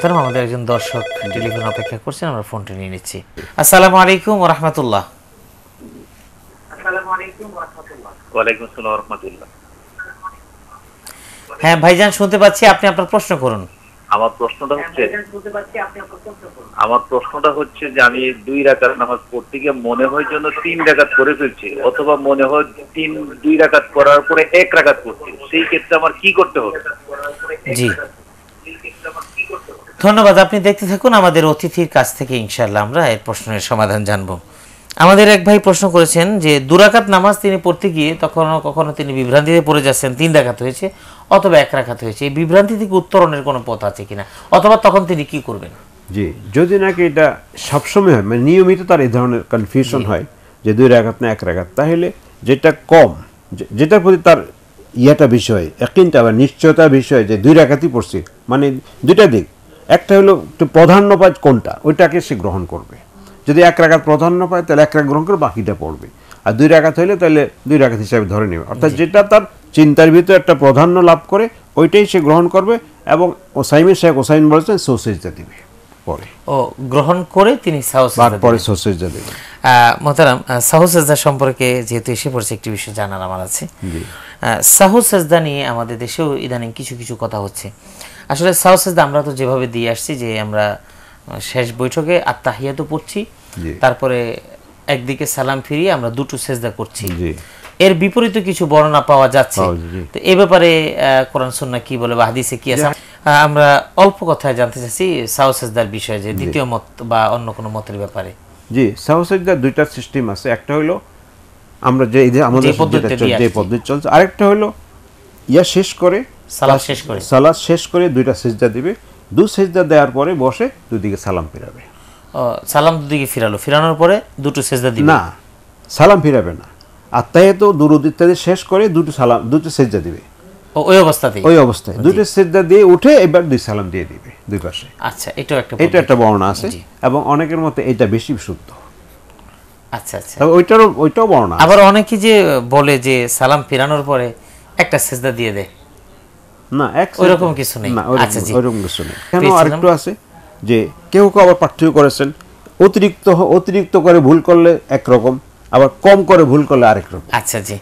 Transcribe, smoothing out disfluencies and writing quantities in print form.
মোহতারাম, আমাদের একজন দর্শক টেলিফোন অপেক্ষা করছেন, আমরা ফোনটা নিয়ে নিচ্ছি। আসসালামু আলাইকুম ওয়া রাহমাতুল্লাহ। আসসালামু আলাইকুম ওয়া রাহমাতুল্লাহ। ওয়া আলাইকুম আসসালাম ওয়া রাহমাতুল্লাহ। হ্যাঁ ভাইজান, শুনতে পাচ্ছি, আপনি আপনার প্রশ্ন করুন। আমার প্রশ্নটা হচ্ছে যে আমি 2 রাকাত নামাজ পড়তে গিয়ে মনে হয় যেন 3 রাকাত করে ফেলছি, অথবা মনে হয় 2 রাকাত করার পরে 1 রাকাত করছি। সেই ক্ষেত্রে আমার কি করতে হবে? জি, ধন্যবাদ। আপনি দেখতে থাকুন, আমাদের অতিথির কাছ থেকে ইনশাআল্লাহ আমরা এর প্রশ্নের সমাধান জানব। আমাদের এক ভাই প্রশ্ন করেছেন যে 2 রাকাত নামাজ তিনি পড়তে গিয়ে কখনো কখনো তিনি বিভ্রান্তিতে পড়ে যাচ্ছেন, 3 রাকাত হয়েছে অথবা 1 রাকাত হয়েছে। এই বিভ্রান্তি থেকে উত্তরণের কোনো পথ আছে কিনা, অথবা তখন তিনি কি করবেন? জি, যদি নাকি এটা সবসময় হয়, মানে নিয়মিত তার এই ধরনের কনফিউশন হয় যে 2 রাকাত না 1 রাকাত, তাহলে যেটা কম, যেটার প্রতি তার বিষয় ইয়াকিনটা বা নিশ্চয়তা বিষয় যে 2 রাকাতই পড়ছি, মানে দুইটা দিক, একটা হলো একটু প্রাধান্য পায় কোনটা, ওইটাকে সে গ্রহণ করবে। যদি 1 রাকাত প্রাধান্য পায় তাহলে 1 রাকাত গ্রহণ করে বাকিটা পড়বে, আর 2 রাকাত হইলে তাহলে 2 রাকাত হিসাবে ধরে নেবে। অর্থাৎ যেটা তার চিন্তার ভিতরে একটা প্রাধান্য লাভ করে ওইটাই সে গ্রহণ করবে, এবং ওসাইন বলেছেন সোসেজটা দিবে পরে, ও গ্রহণ করে তিনি পরে সোসেজটা দেবে। মোহতারাম, সাহু সেজদা সম্পর্কে যেহেতু এসে পড়ছে, একটি বিষয় জানার আমার আছে। সাহু সেজদা নিয়ে আমাদের দেশেও ইদানিং কিছু কিছু কথা হচ্ছে। আসলে সাহু সেজদা আমরা তো যেভাবে দিয়ে আসছি যে আমরা শেষ বৈঠকে আত্তাহিয়াতু পড়ছি, তারপরে একদিকে সালাম ফিরিয়ে আমরা 2টো সেজদা করছি। এর বিপরীতে কিছু বর্ণনা পাওয়া যাচ্ছে, তো এই ব্যাপারে কোরআন সুন্নাহ কি বলে বা হাদিসে কি আছে, আমরা অল্প কথায় জানতে চাচ্ছি সাহু সেজদার বিষয়ে, যে দ্বিতীয় মত বা অন্য কোনো মতের ব্যাপারে। জি, সাহু সেজদার 2টা সিস্টেম আছে। একটা হলো আমরা যে আমাদের যে পদ্ধতি চলছে, আরেকটা হলো শেষ করে সালাত শেষ করে 2টা সিজদা দিবে, 2 সিজদা দেওয়ার পরে বসে দুদিকে সালাম ফিরাবে। সালাম দুদিকে ফিরানোর পরে 2টো সিজদা দিবে না, সালাম ফিরাবে না, আত্তাহিয়াতু দুরূদ ইত্যাদি শেষ করে 2টো সিজদা দিবে। ওই অবস্থায় 2টো সিজদা দিয়ে উঠে এবার 2 সালাম দিয়ে দিবে 2 পাশে। আচ্ছা, এটা একটা বর্ণনা আছে, এবং অনেকের মতে এটা বেশি শুদ্ধ। আচ্ছা আচ্ছা, ওইটাও বর্ণনা। আবার অনেকে যে বলে যে সালাম ফিরানোর পরে একটা সিজদা দিয়ে দেয়, না, ওইরকম কিছু নেই। আচ্ছা জি, ওইরকম কিছু নেই। কেন আরেকটু আছে যে কেউ আবার পার্থক্য করেছেন, অতিরিক্ত করে ভুল করলে একরকম, আবার কম করে ভুল করলে আরেক রকম। আচ্ছা জি।